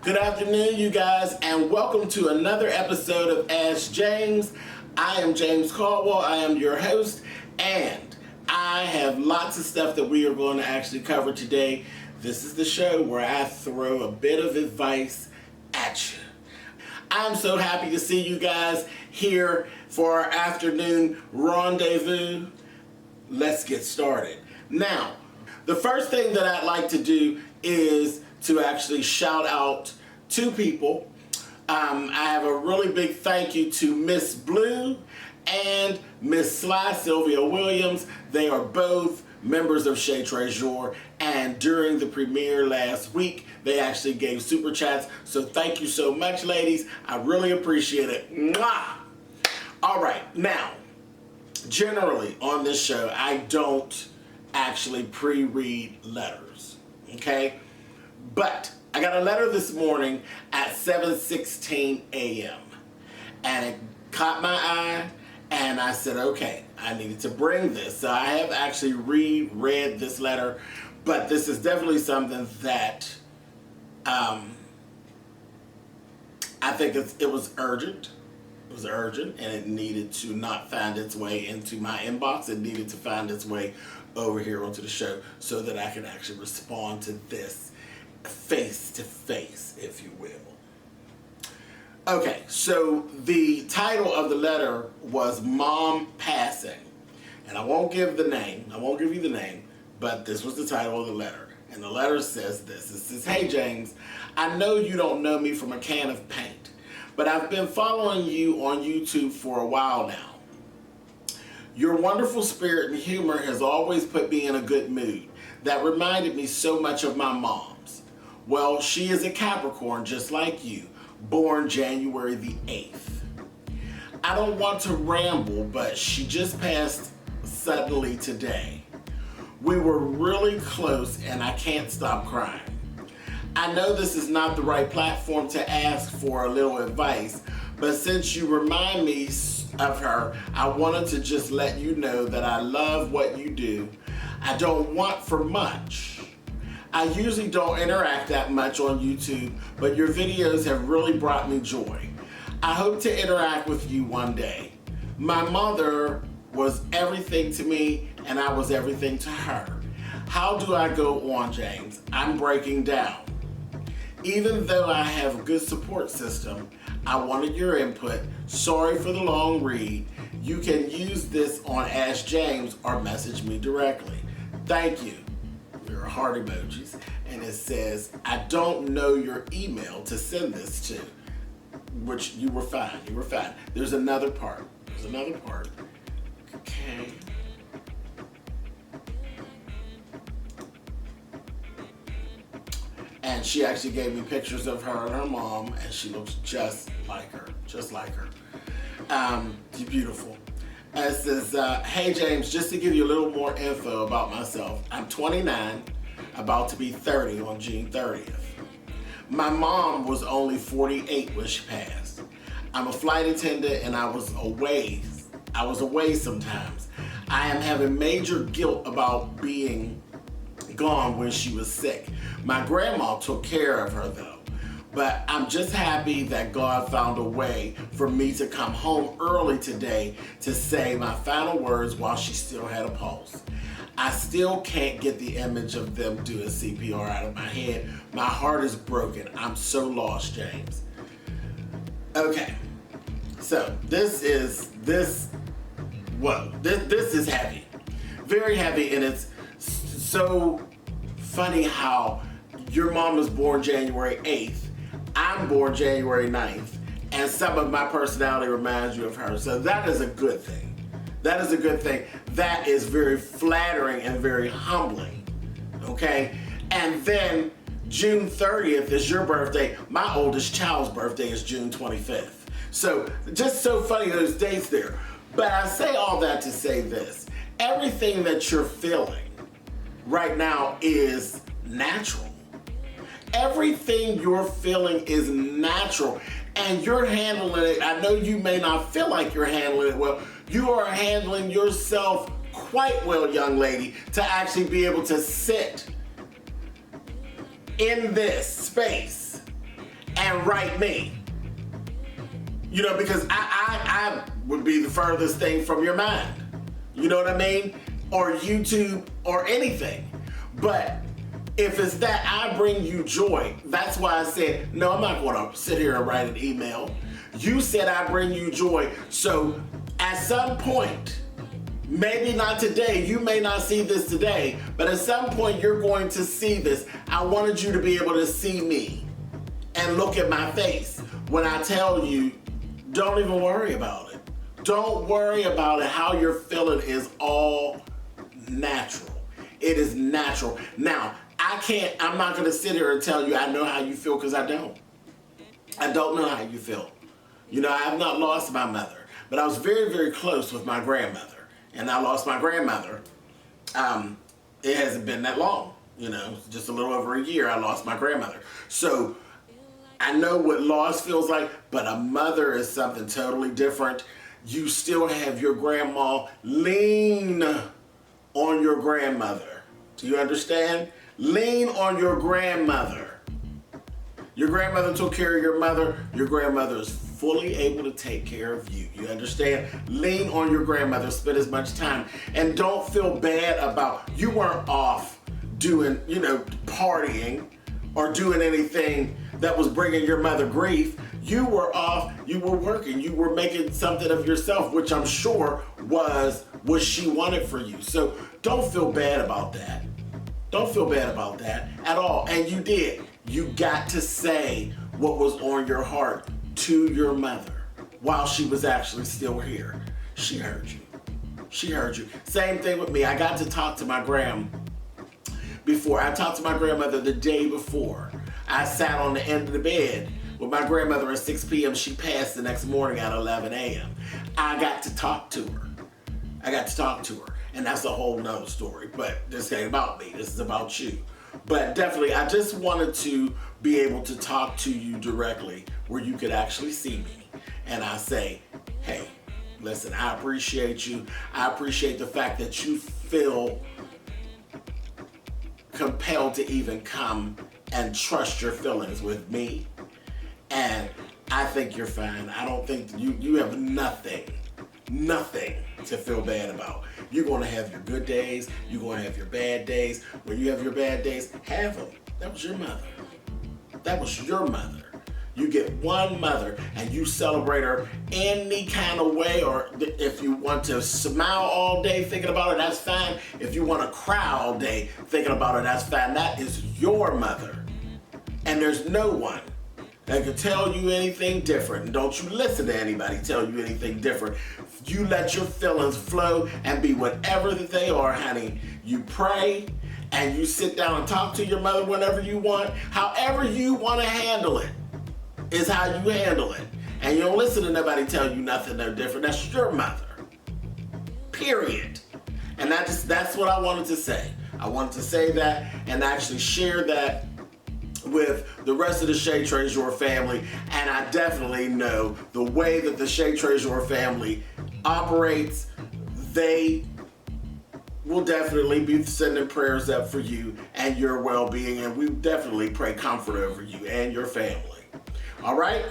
Good afternoon, you guys, and welcome to another episode of Ask James. I am James Colwell. I am your host, and I have lots of stuff that we are going to actually cover today. This is the show where I throw a bit of advice at you. I'm so happy to see you guys here for our afternoon rendezvous. Let's get started. Now, the first thing that I'd like to do is to actually shout out two people. I have a really big thank you to Miss Blue and Miss Sly Sylvia Williams. They are both members of Chez Treasure, and during the premiere last week, they actually gave super chats. So thank you so much, ladies. I really appreciate it. Mwah! All right, now, generally on this show, I don't actually pre-read letters, okay? But I got a letter this morning at 7:16 a.m. and it caught my eye, and I said, okay, I needed to bring this. So I have actually reread this letter, but this is definitely something that I think it was urgent. It was urgent, and it needed to not find its way into my inbox. It needed to find its way over here onto the show so that I can actually respond to this face to face, if you will. Okay, so the title of the letter was Mom Passing. And I won't give the name. I won't give you the name, but this was the title of the letter. And the letter says this. It says, "Hey James, I know you don't know me from a can of paint, but I've been following you on YouTube for a while now. Your wonderful spirit and humor has always put me in a good mood that reminded me so much of my mom's. Well, she is a Capricorn just like you, born January the 8th. I don't want to ramble, but she just passed suddenly today. We were really close and I can't stop crying. I know this is not the right platform to ask for a little advice, but since you remind me of her, I wanted to just let you know that I love what you do. I don't want for much. I usually don't interact that much on YouTube, but your videos have really brought me joy. I hope to interact with you one day. My mother was everything to me, and I was everything to her. How do I go on, James? I'm breaking down. Even though I have a good support system, I wanted your input. Sorry for the long read. You can use this on Ask James or message me directly. Thank you." There are heart emojis, and it says, "I don't know your email to send this to," which you were fine. You were fine. There's another part. Okay. And she actually gave me pictures of her and her mom, and she looks just like her. She's beautiful. And it says, "Hey James, just to give you a little more info about myself, I'm 29, about to be 30 on June 30th. My mom was only 48 when she passed. I'm a flight attendant and I was away sometimes. I am having major guilt about being gone when she was sick. My grandma took care of her though. But I'm just happy that God found a way for me to come home early today to say my final words while she still had a pulse. I still can't get the image of them doing CPR out of my head. My heart is broken. I'm so lost, James." Okay, so this is heavy, very heavy, and it's so funny how your mom was born January 8th. I'm born January 9th, and some of my personality reminds you of her. So that is a good thing. That is a good thing. That is very flattering and very humbling, okay? And then June 30th is your birthday. My oldest child's birthday is June 25th. So just so funny, those dates there. But I say all that to say this. Everything that you're feeling right now is natural. Everything you're feeling is natural, and you're handling it. I know you may not feel like you're handling it well. You are handling yourself quite well, young lady, to actually be able to sit in this space and write me. You know, because I would be the furthest thing from your mind. You know what I mean? Or YouTube or anything. But if it's that I bring you joy, that's why I said, no, I'm not going to sit here and write an email. You said I bring you joy. So at some point, maybe not today, you may not see this today, but at some point you're going to see this. I wanted you to be able to see me and look at my face when I tell you, don't even worry about it. Don't worry about it. How you're feeling is all natural. It is natural. Now, I'm not going to sit here and tell you I know how you feel, because I don't. I don't know how you feel. You know, I have not lost my mother, but I was very, very close with my grandmother. And I lost my grandmother. It hasn't been that long, you know, just a little over a year I lost my grandmother. So I know what loss feels like, but a mother is something totally different. You still have your grandma. Lean on your grandmother. Do you understand? Lean on your grandmother. Your grandmother took care of your mother. Your grandmother is fully able to take care of you. You understand? Lean on your grandmother. Spend as much time. And don't feel bad about, you weren't off doing, you know, partying or doing anything that was bringing your mother grief. You were off, you were working, you were making something of yourself, which I'm sure was what she wanted for you. So don't feel bad about that. Don't feel bad about that at all. And you did. You got to say what was on your heart to your mother while she was actually still here. She heard you. She heard you. Same thing with me. I got to talk to my before. I talked to my grandmother the day before. I sat on the end of the bed with my grandmother at 6 p.m. She passed the next morning at 11 a.m. I got to talk to her. And that's a whole nother story. But this ain't about me. This is about you. But definitely, I just wanted to be able to talk to you directly where you could actually see me. And I say, hey, listen, I appreciate you. I appreciate the fact that you feel compelled to even come and trust your feelings with me. And I think you're fine. I don't think you have nothing to feel bad about. You're going to have your good days. You're going to have your bad days. When you have your bad days, have them. That was your mother. That was your mother. You get one mother and you celebrate her any kind of way, or if you want to smile all day thinking about her, that's fine. If you want to cry all day thinking about her, that's fine. That is your mother. And there's no one that can tell you anything different. And don't you listen to anybody tell you anything different. You let your feelings flow and be whatever that they are, honey. You pray and you sit down and talk to your mother whenever you want. However you want to handle it is how you handle it. And you don't listen to nobody tell you nothing no different. That's your mother. Period. And that's what I wanted to say. I wanted to say that and actually share that with the rest of the Shea Treasure family. And I definitely know the way that the Shea Treasure family operates. They will definitely be sending prayers up for you and your well-being, and we definitely pray comfort over you and your family. All right?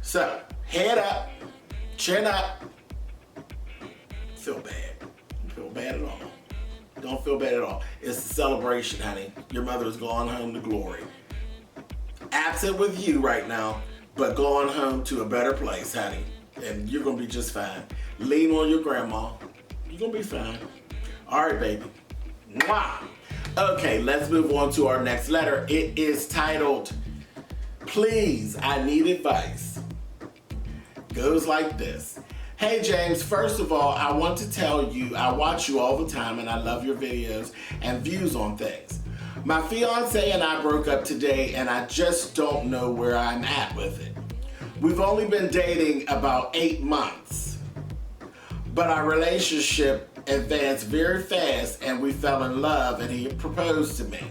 So, head up, chin up. Feel bad. Don't feel bad at all. Don't feel bad at all. It's a celebration, honey. Your mother's gone home to glory. Absent with you right now, but going home to a better place, honey. And you're going to be just fine. Lean on your grandma. You're going to be fine. All right, baby. Mwah. Okay, let's move on to our next letter. It is titled, Please, I Need Advice. Goes like this. Hey, James, first of all, I want to tell you I watch you all the time and I love your videos and views on things. My fiance and I broke up today and I just don't know where I'm at with it. We've only been dating about 8 months, but our relationship advanced very fast and we fell in love and he proposed to me.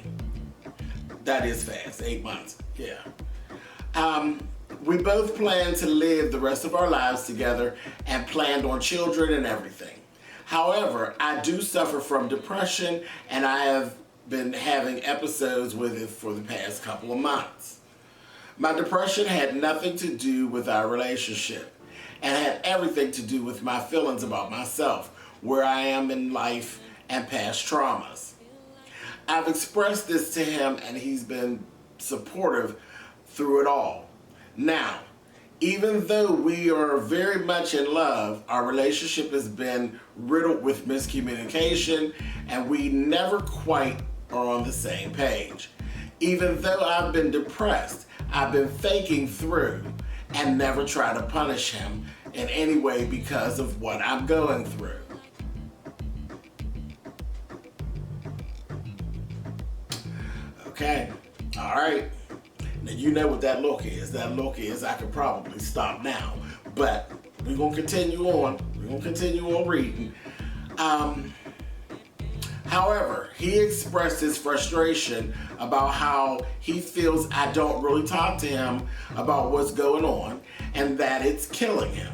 That is fast, 8 months, yeah. We both planned to live the rest of our lives together and planned on children and everything. However, I do suffer from depression and I have been having episodes with it for the past couple of months. My depression had nothing to do with our relationship and had everything to do with my feelings about myself, where I am in life, and past traumas. I've expressed this to him and he's been supportive through it all. Now, even though we are very much in love, our relationship has been riddled with miscommunication and we never quite are on the same page. Even though I've been depressed, I've been faking through and never try to punish him in any way because of what I'm going through. Okay, all right. Now you know what that look is. That look is I could probably stop now, but we're gonna continue on. We're gonna continue on reading. However, he expressed his frustration about how he feels I don't really talk to him about what's going on and that it's killing him.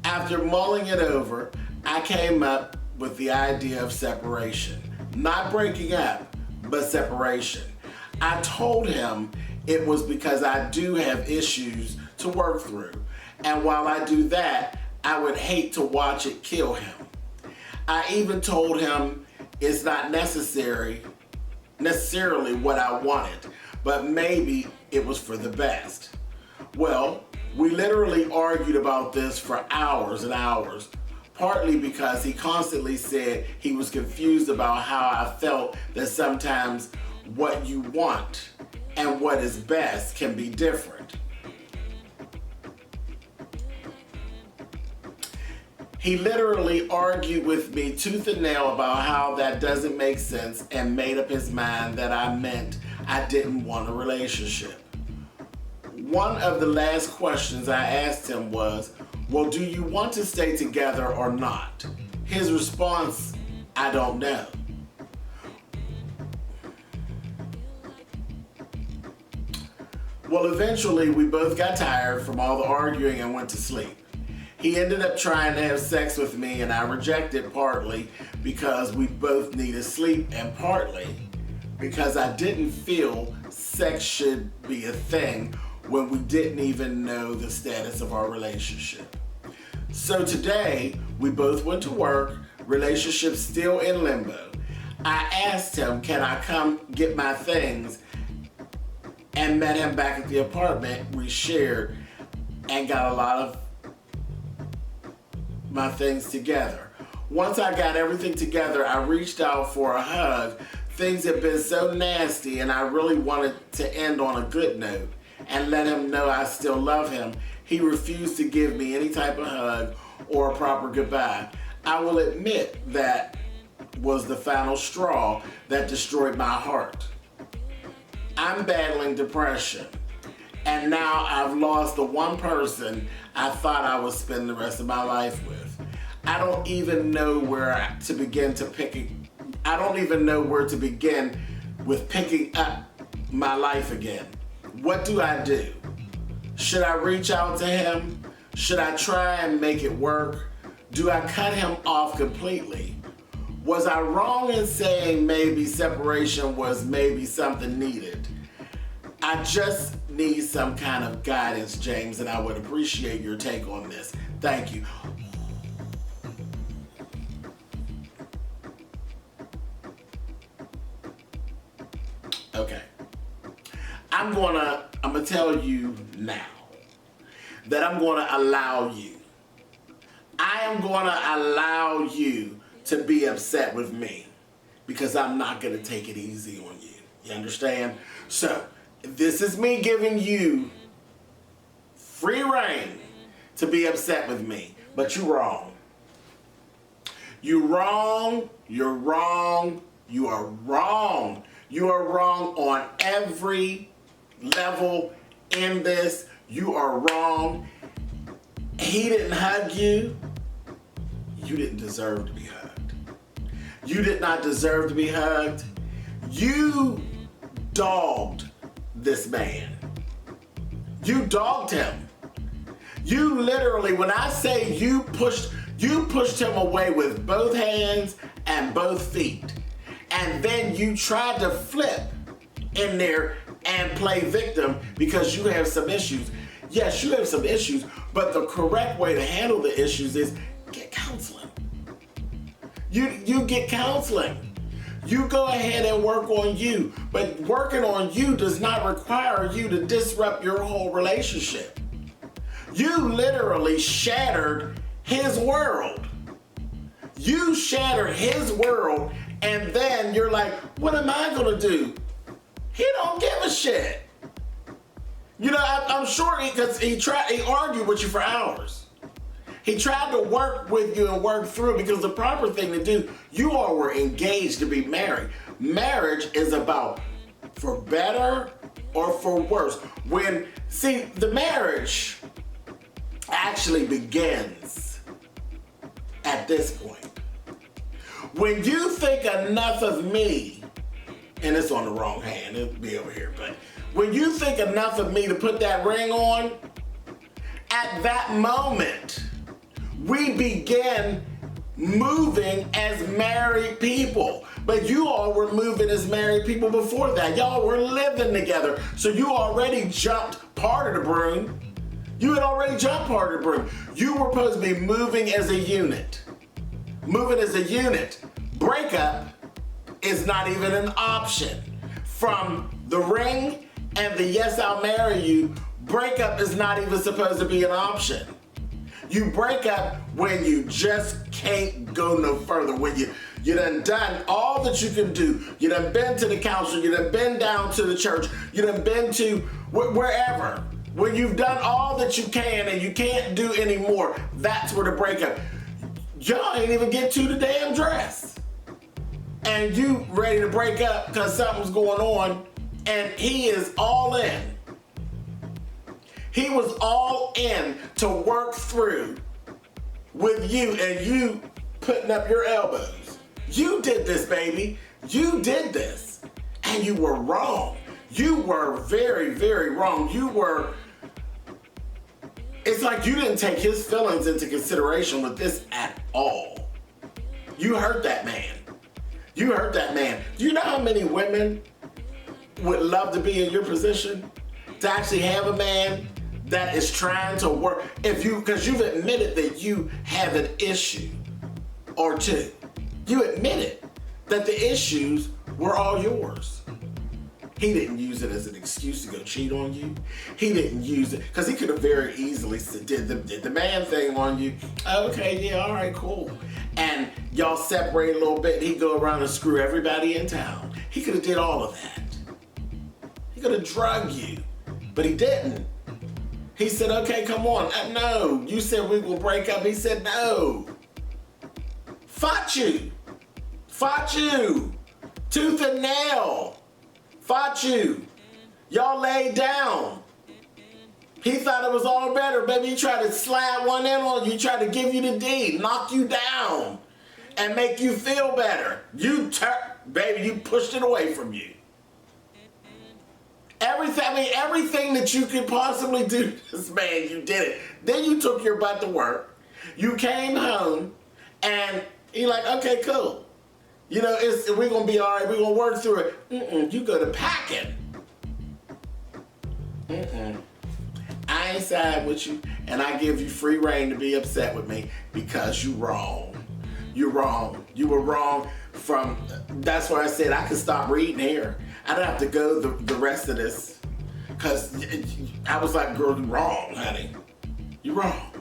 After mulling it over, I came up with the idea of separation. Not breaking up, but separation. I told him it was because I do have issues to work through. And while I do that, I would hate to watch it kill him. I even told him it's not necessarily what I wanted, but maybe it was for the best. Well, we literally argued about this for hours and hours, partly because he constantly said he was confused about how I felt that sometimes what you want and what is best can be different. He literally argued with me tooth and nail about how that doesn't make sense and made up his mind that I meant I didn't want a relationship. One of the last questions I asked him was, well, do you want to stay together or not? His response, I don't know. Well, eventually we both got tired from all the arguing and went to sleep. He ended up trying to have sex with me and I rejected, partly because we both needed sleep and partly because I didn't feel sex should be a thing when we didn't even know the status of our relationship. So today, we both went to work, relationship still in limbo. I asked him, can I come get my things? And met him back at the apartment we shared and got a lot of my things together. Once I got everything together, I reached out for a hug. Things had been so nasty and I really wanted to end on a good note and let him know I still love him. He refused to give me any type of hug or a proper goodbye. I will admit that was the final straw that destroyed my heart. I'm battling depression, and now I've lost the one person I thought I would spend the rest of my life with. I don't even know where to begin with picking up my life again. What do I do? Should I reach out to him? Should I try and make it work? Do I cut him off completely? Was I wrong in saying maybe separation was maybe something needed? I just need some kind of guidance, James, and I would appreciate your take on this. Thank you. Okay. I'm gonna tell you now that I'm gonna allow you. I am gonna allow you to be upset with me because I'm not gonna take it easy on you. You understand? So, this is me giving you free reign to be upset with me, but you're wrong. You're wrong, you're wrong, you are wrong. You are wrong on every level in this. You are wrong. He didn't hug you. You didn't deserve to be hugged. You did not deserve to be hugged. You dogged this man. You dogged him. You literally, when I say you pushed him away with both hands and both feet. And then you tried to flip in there and play victim because you have some issues. Yes, you have some issues, but the correct way to handle the issues is get counseling. You get counseling. You go ahead and work on you, but working on you does not require you to disrupt your whole relationship. You literally shattered his world. You shattered his world, and then you're like, what am I gonna do? He don't give a shit. You know, I'm sure because he argued with you for hours. He tried to work with you and work through because the proper thing to do, you all were engaged to be married. Marriage is about for better or for worse. The marriage actually begins at this point. When you think enough of me, and it's on the wrong hand, it'll be over here, but when you think enough of me to put that ring on, at that moment, we begin moving as married people. But you all were moving as married people before that. Y'all were living together. So you already jumped part of the broom. You had already jumped part of the broom. You were supposed to be moving as a unit. Moving as a unit. Breakup is not even an option. From the ring and the yes, I'll marry you, breakup is not even supposed to be an option. You break up when you just can't go no further. When you done all that you can do. You done been to the counselor. You done been down to the church. You done been to wherever. When you've done all that you can and you can't do anymore, that's where the breakup. Y'all ain't even get to the damn dress. And you ready to break up because something's going on, and he is all in. He was all in to work through with you, and you putting up your elbows. You did this, baby. You did this. And you were wrong. You were very, very wrong. It's like you didn't take his feelings into consideration with this at all. You hurt that man. You hurt that man. Do you know how many women would love to be in your position? To actually have a man that is trying to work, because you've admitted that you have an issue or two. You admitted that the issues were all yours. He didn't use it as an excuse to go cheat on you. He didn't use it, because he could have very easily did the man thing on you. Okay, yeah, all right, cool. And y'all separate a little bit, and he'd go around and screw everybody in town. He could have did all of that. He could have drugged you, but he didn't. He said, okay, come on. No, you said we will break up. He said, no. Fought you. Fought you. Tooth and nail. Fought you. Y'all laid down. He thought it was all better, baby. He tried to slide one in on you. He tried to give you the D, knock you down, and make you feel better. Baby, you pushed it away from you. Everything that you could possibly do to this man, you did it. Then you took your butt to work. You came home, and you're like, okay, cool. You know, we're going to be all right. We're going to work through it. You go to packing. I ain't side with you, and I give you free reign to be upset with me because you're wrong. You're wrong. You were wrong that's why I said I could stop reading here. I don't have to go the rest of this, because I was like, girl, you're wrong, honey. You're wrong.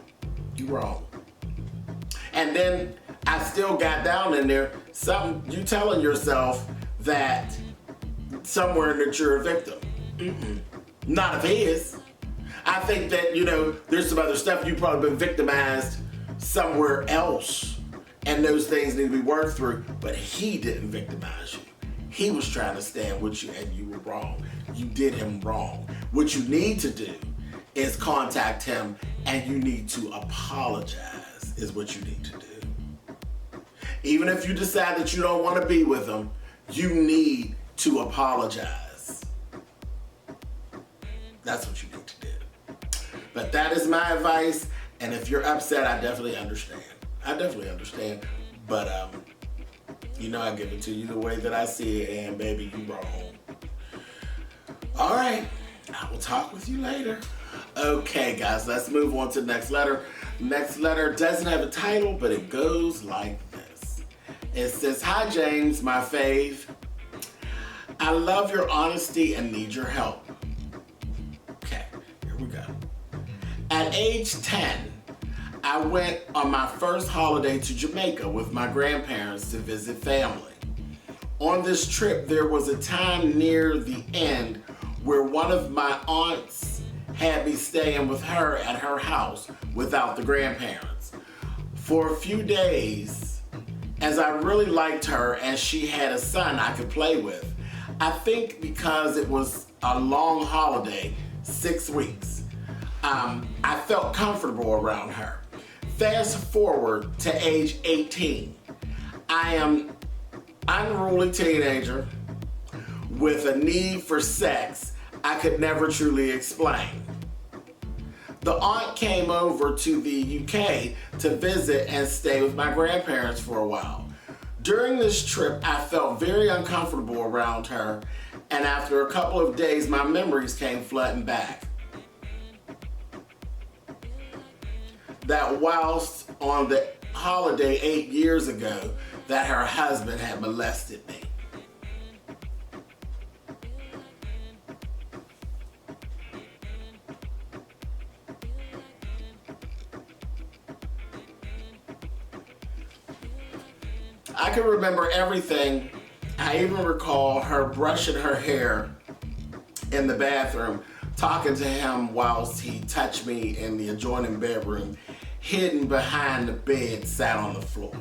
You're wrong. And then I still got down in there, you telling yourself that somewhere that you're a victim. Not of his. I think that, there's some other stuff you've probably been victimized somewhere else, and those things need to be worked through, but he didn't victimize you. He was trying to stand with you, and you were wrong. You did him wrong. What you need to do is contact him, and you need to apologize, is what you need to do. Even if you decide that you don't want to be with him, you need to apologize. That's what you need to do. But that is my advice, and if you're upset, I definitely understand. But I give it to you the way that I see it, and baby, you wrong. All right, I will talk with you later. Okay, guys, let's move on to the next letter. Next letter doesn't have a title, but it goes like this. It says, "Hi, James, my fave. I love your honesty and need your help." Okay, here we go. At age 10, I went on my first holiday to Jamaica with my grandparents to visit family. On this trip, there was a time near the end where one of my aunts had me staying with her at her house without the grandparents for a few days, as I really liked her and she had a son I could play with. I think because it was a long holiday, 6 weeks, I felt comfortable around her. Fast forward to age 18. I am unruly teenager with a need for sex I could never truly explain. The aunt came over to the UK to visit and stay with my grandparents for a while. During this trip, I felt very uncomfortable around her, and after a couple of days, my memories came flooding back. That whilst on the holiday 8 years ago, that her husband had molested me. I can remember everything. I even recall her brushing her hair in the bathroom, talking to him whilst he touched me in the adjoining bedroom, hidden behind the bed, sat on the floor.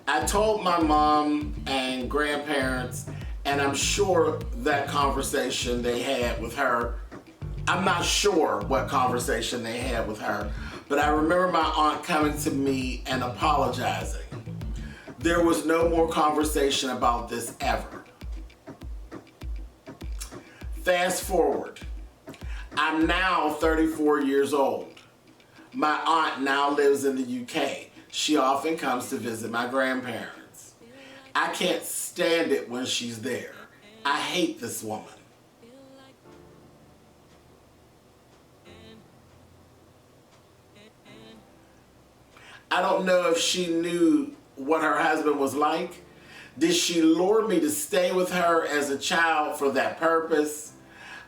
I told my mom and grandparents, and I'm sure that conversation they had with her, I'm not sure what conversation they had with her, but I remember my aunt coming to me and apologizing. There was no more conversation about this ever. Fast forward. I'm now 34 years old. My aunt now lives in the UK. She often comes to visit my grandparents. I can't stand it when she's there. I hate this woman. I don't know if she knew what her husband was like. Did she lure me to stay with her as a child for that purpose?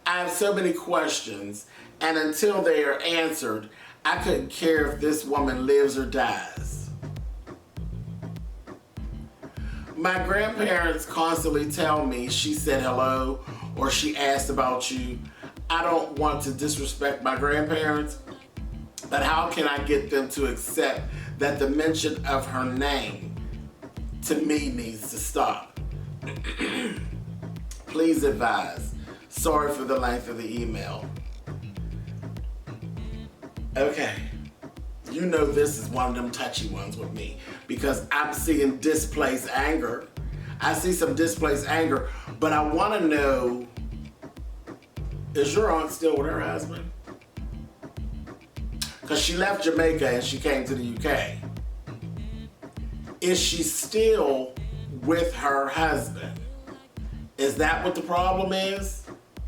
I have so many questions, and until they are answered, I couldn't care if this woman lives or dies. My grandparents constantly tell me she said hello or she asked about you. I don't want to disrespect my grandparents, but how can I get them to accept that the mention of her name to me needs to stop? Please advise. Sorry for the length of the email. Okay, you know this is one of them touchy ones with me because I'm seeing displaced anger. I see some displaced anger, but I want to know, is your aunt still with her husband? Because she left Jamaica and she came to the UK. Is she still with her husband? Is that what the problem is?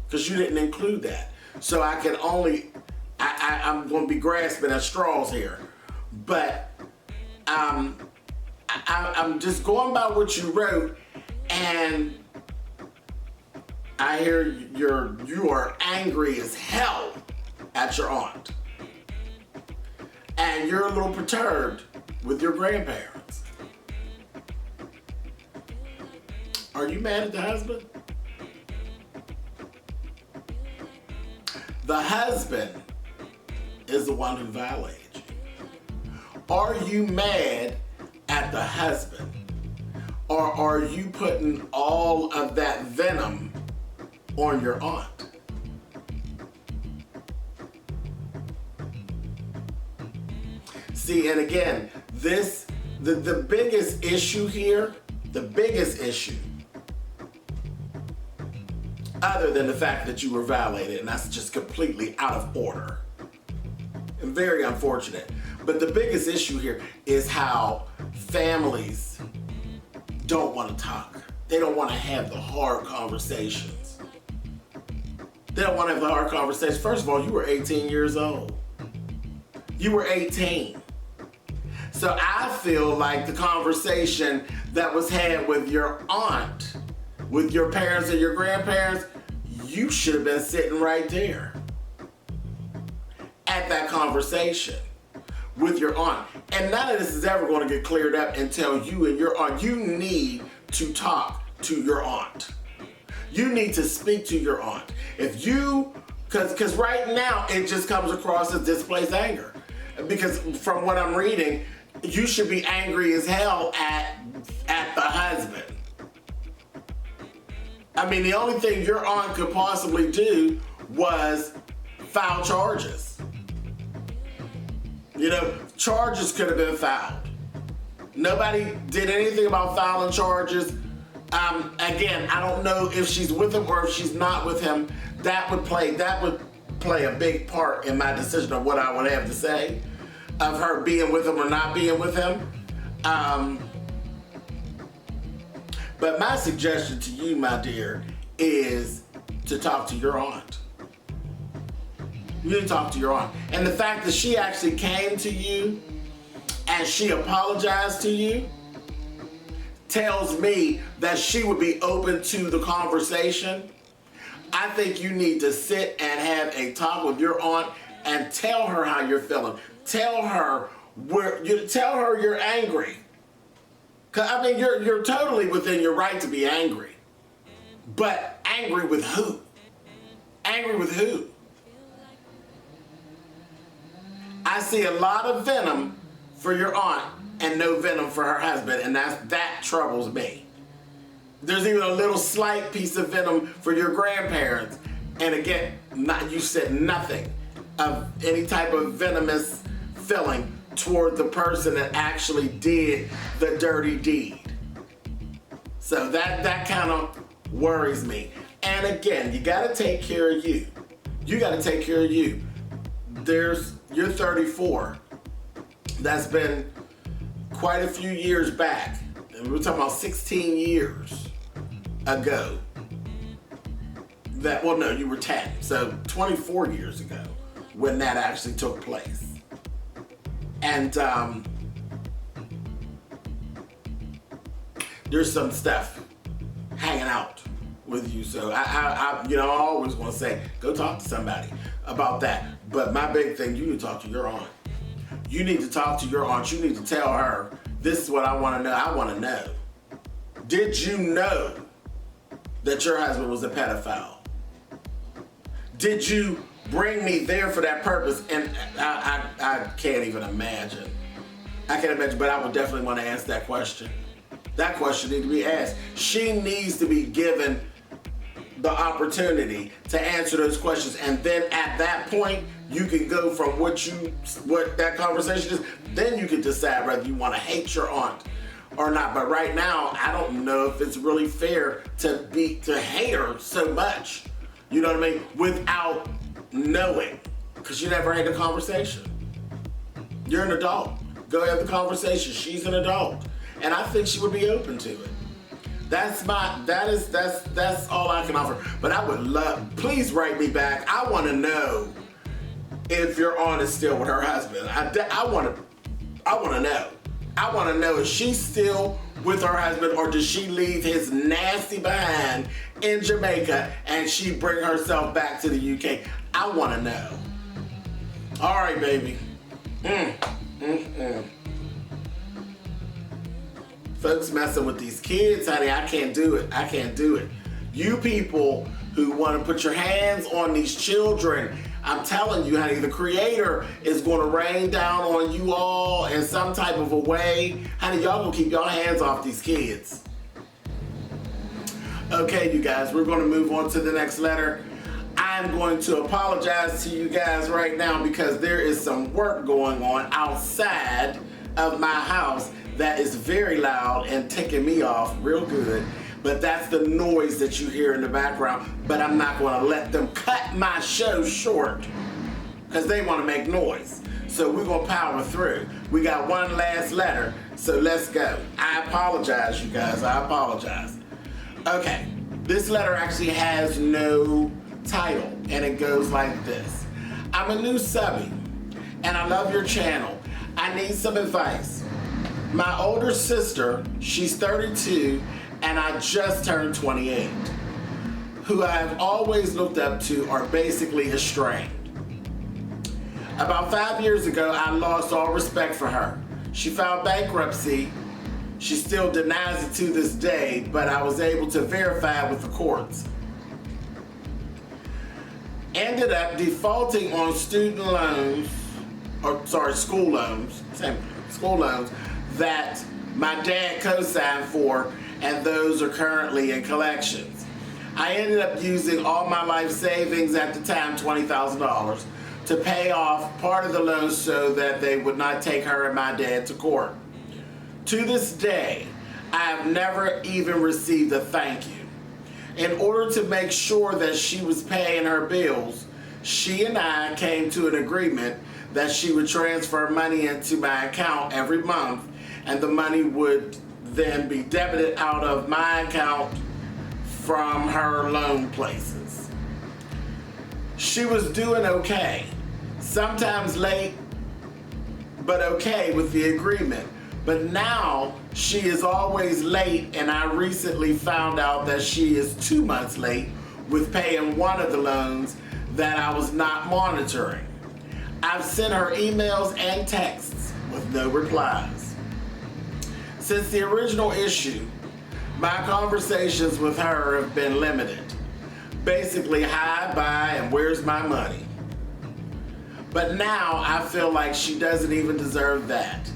Because you didn't include that. So I can only, I'm going to be grasping at straws here. But I'm just going by what you wrote, and I hear you are angry as hell at your aunt. And you're a little perturbed with your grandparents. Are you mad at the husband? The husband is the one who violated you. Are you mad at the husband? Or are you putting all of that venom on your aunt? See, and again, the biggest issue here, the biggest issue, other than the fact that you were violated, and that's just completely out of order and very unfortunate. But the biggest issue here is how families don't want to talk. They don't want to have the hard conversations. They don't want to have the hard conversations. First of all, you were 18 years old. You were 18. So I feel like the conversation that was had with your aunt, with your parents and your grandparents, you should have been sitting right there at that conversation with your aunt. And none of this is ever going to get cleared up until you and your aunt, you need to talk to your aunt. You need to speak to your aunt. If you, because right now it just comes across as displaced anger. Because from what I'm reading, you should be angry as hell at the husband. I mean, the only thing your aunt could possibly do was file charges. You know, charges could have been filed. Nobody did anything about filing charges. Again, I don't know if she's with him or if she's not with him. That would play a big part in my decision of what I would have to say, of her being with him or not being with him. But my suggestion to you, my dear, is to talk to your aunt. You need to talk to your aunt. And the fact that she actually came to you and she apologized to you tells me that she would be open to the conversation. I think you need to sit and have a talk with your aunt and tell her how you're feeling. Tell her you're angry. 'Cause I mean, you're totally within your right to be angry. But angry with who? Angry with who? I see a lot of venom for your aunt and no venom for her husband, and that troubles me. There's even a little slight piece of venom for your grandparents, and again, you said nothing of any type of venomous feeling toward the person that actually did the dirty deed. So that kind of worries me. And again, you gotta take care of you. You gotta take care of you. You're 34. That's been quite a few years back. And we're talking about 16 years ago. You were 10. So 24 years ago when that actually took place. And there's some stuff hanging out with you. So I always want to say, go talk to somebody about that. But my big thing, you need to talk to your aunt. You need to talk to your aunt. You need to tell her, this is what I want to know. I want to know. Did you know that your husband was a pedophile? Did you bring me there for that purpose? And I can't even imagine. I can't imagine, but I would definitely want to ask that question. That question needs to be asked. She needs to be given the opportunity to answer those questions, and then at that point, you can go from what that conversation is. Then you can decide whether you want to hate your aunt or not. But right now, I don't know if it's really fair to hate her so much. You know what I mean? Without knowing, because you never had the conversation. You're an adult. Go have the conversation. She's an adult, and I think she would be open to it. That's all I can offer. But I would love, please write me back. I want to know if your aunt is still with her husband. I want to know. I want to know, is she still with her husband, or does she leave his nasty behind in Jamaica and she bring herself back to the UK? I want to know. All right, baby. Folks messing with these kids, honey, I can't do it. I can't do it. You people who want to put your hands on these children, I'm telling you, honey, the Creator is going to rain down on you all in some type of a way. Honey, y'all gonna keep your hands off these kids. Okay, you guys, we're going to move on to the next letter. I'm going to apologize to you guys right now because there is some work going on outside of my house that is very loud and ticking me off real good. But that's the noise that you hear in the background. But I'm not going to let them cut my show short because they want to make noise. So we're going to power through. We got one last letter, so let's go. I apologize, you guys. I apologize. Okay, this letter actually has no title, and it goes like this. I'm a new subby, and I love your channel. I need some advice. My older sister, she's 32, and I just turned 28, who I've always looked up to are basically estranged. About 5 years ago, I lost all respect for her. She filed bankruptcy. She still denies it to this day, but I was able to verify it with the courts. Ended up defaulting on school loans that my dad co-signed for, and those are currently in collections. I ended up using all my life savings at the time, $20,000, to pay off part of the loan so that they would not take her and my dad to court. To this day, I have never even received a thank you. In order to make sure that she was paying her bills, she and I came to an agreement that she would transfer money into my account every month, and the money would then be debited out of my account from her loan places. She was doing okay, sometimes late, but okay with the agreement. But now she is always late, and I recently found out that she is 2 months late with paying one of the loans that I was not monitoring. I've sent her emails and texts with no replies. Since the original issue, my conversations with her have been limited. Basically, hi, bye, and where's my money? But now I feel like she doesn't even deserve that.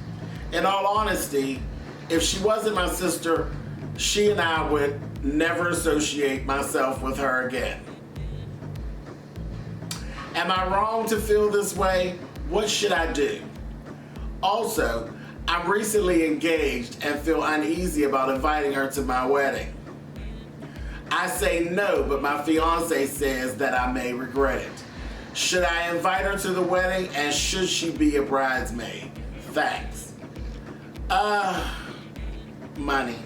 In all honesty, if she wasn't my sister, she and I would never associate myself with her again. Am I wrong to feel this way? What should I do? Also, I'm recently engaged and feel uneasy about inviting her to my wedding. I say no, but my fiance says that I may regret it. Should I invite her to the wedding, and should she be a bridesmaid? Thanks. Money.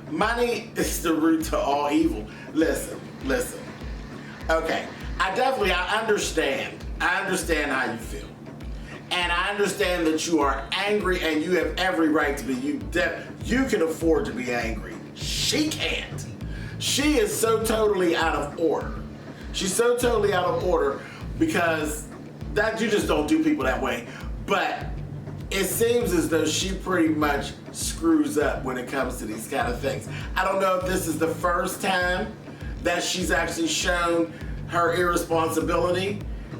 Money is the root to all evil. Listen. Okay, I understand. I understand how you feel. And I understand that you are angry, and you have every right to be. You can afford to be angry. She can't. She is so totally out of order. She's so totally out of order because that you just don't do people that way. But it seems as though she pretty much screws up when it comes to these kind of things. I don't know if this is the first time that she's actually shown her irresponsibility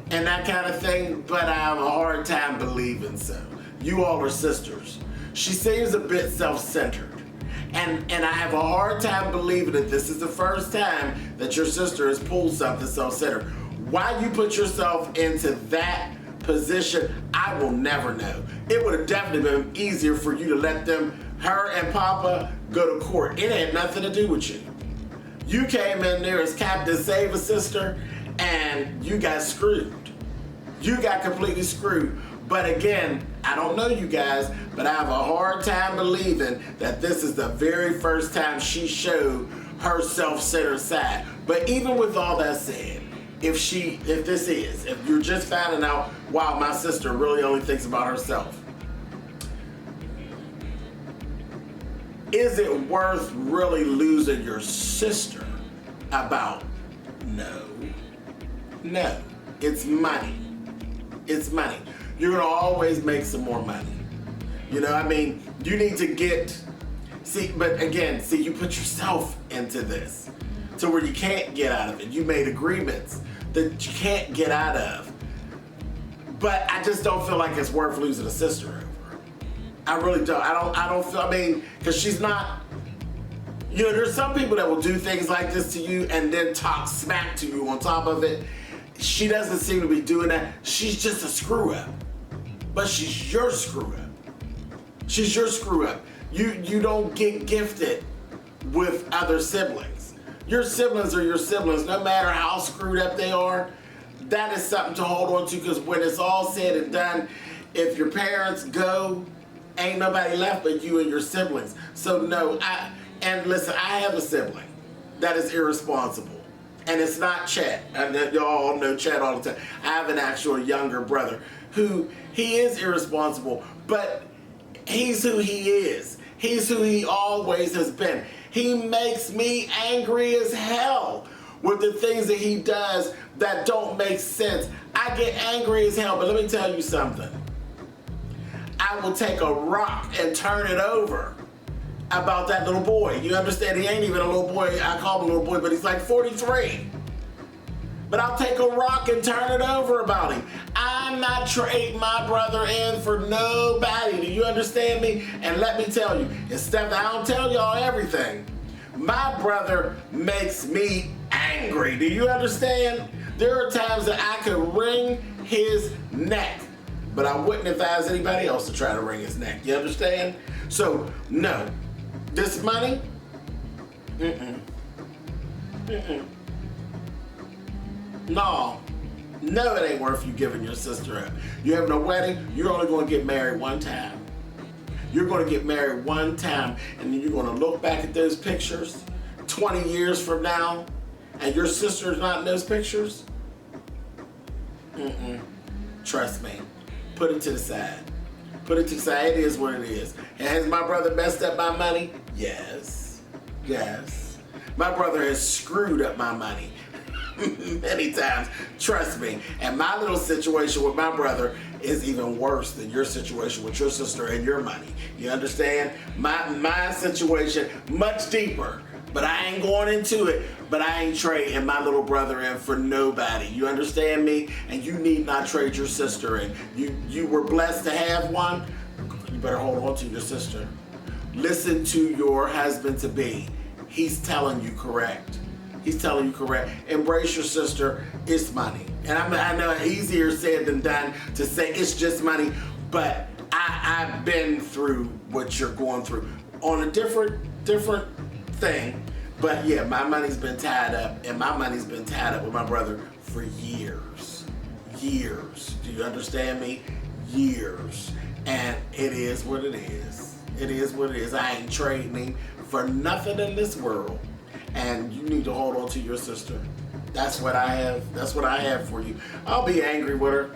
and that kind of thing, but I have a hard time believing so. You all are sisters. She seems a bit self-centered. And I have a hard time believing that this is the first time that your sister has pulled something self-centered. Why you put yourself into that position, I will never know. It would have definitely been easier for you to let her and Papa, go to court. It had nothing to do with you. You came in there as Captain Save a Sister, and you got screwed. You got completely screwed. But again, I don't know you guys, but I have a hard time believing that this is the very first time she showed her self-centered side. But even with all that said, if you're just finding out, wow, my sister really only thinks about herself, is it worth really losing your sister about? No, it's money. It's money. You're gonna always make some more money. You know, I mean, you need to you put yourself into this to where you can't get out of it. You made agreements that you can't get out of. But I just don't feel like it's worth losing a sister over. I really don't. Because she's not, there's some people that will do things like this to you and then talk smack to you on top of it. She doesn't seem to be doing that. She's just a screw up. But she's your screw up. She's your screw up. You don't get gifted with other siblings. Your siblings are your siblings, no matter how screwed up they are. That is something to hold on to, because when it's all said and done, if your parents go Ain't nobody left but you and your siblings. So no, and listen, I have a sibling that is irresponsible. And it's not Chet. And y'all all know Chet all the time. I have an actual younger brother who, he is irresponsible, but he's who he is. He's who he always has been. He makes me angry as hell with the things that he does that don't make sense. I get angry as hell, but let me tell you something. I will take a rock and turn it over about that little boy. You understand? He ain't even a little boy. I call him a little boy, but he's like 43. But I'll take a rock and turn it over about him. I'm not trading my brother in for nobody. Do you understand me? And let me tell you, instead, I don't tell y'all everything. My brother makes me angry. Do you understand? There are times that I could wring his neck, but I wouldn't advise anybody else to try to wring his neck. You understand? So, no. This money? No, it ain't worth you giving your sister up. You having a wedding, you're only going to get married one time. You're going to get married one time, and then you're going to look back at those pictures 20 years from now, and your sister's not in those pictures? Trust me. Put it to the side. Put it to the side. It is what it is. And has my brother messed up my money? Yes. Yes. My brother has screwed up my money many times. Trust me. And my little situation with my brother is even worse than your situation with your sister and your money. You understand? My situation, much deeper. But I ain't going into it. But I ain't trading my little brother in for nobody. You understand me? And you need not trade your sister in. You were blessed to have one. You better hold on to your sister. Listen to your husband-to-be. He's telling you correct. He's telling you correct. Embrace your sister. It's money. And I know easier said than done to say it's just money. But I've been through what you're going through on a different thing. But yeah, my money's been tied up, and my money's been tied up with my brother for years. Years. Do you understand me? Years. And it is what it is. It is what it is. I ain't trading him for nothing in this world. And you need to hold on to your sister. That's what I have. That's what I have for you. I'll be angry with her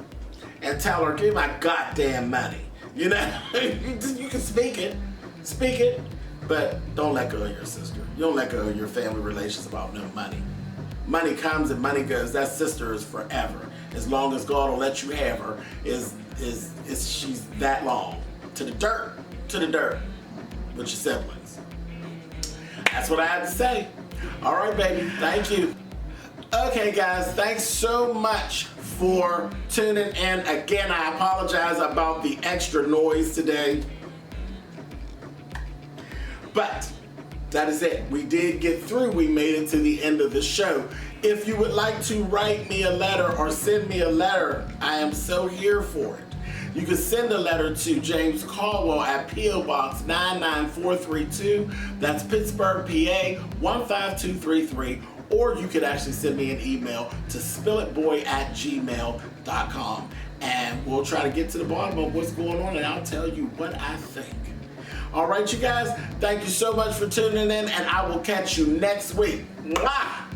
and tell her, give my goddamn money. You know, you can speak it. Speak it. But don't let go of your sister. You don't let go of your family relations about no money. Money comes and money goes. That sister is forever. As long as God will let you have her, she's that long. To the dirt with your siblings. That's what I have to say. All right, baby. Thank you. Okay, guys. Thanks so much for tuning in. Again, I apologize about the extra noise today. But that is it. We did get through. We made it to the end of the show. If you would like to write me a letter or send me a letter, I am so here for it. You can send a letter to James Colwell at P.O. Box 99432. That's Pittsburgh, PA 15233. Or you could actually send me an email to spillitboy@gmail.com. And we'll try to get to the bottom of what's going on, and I'll tell you what I think. All right, you guys, thank you so much for tuning in, and I will catch you next week. Mwah!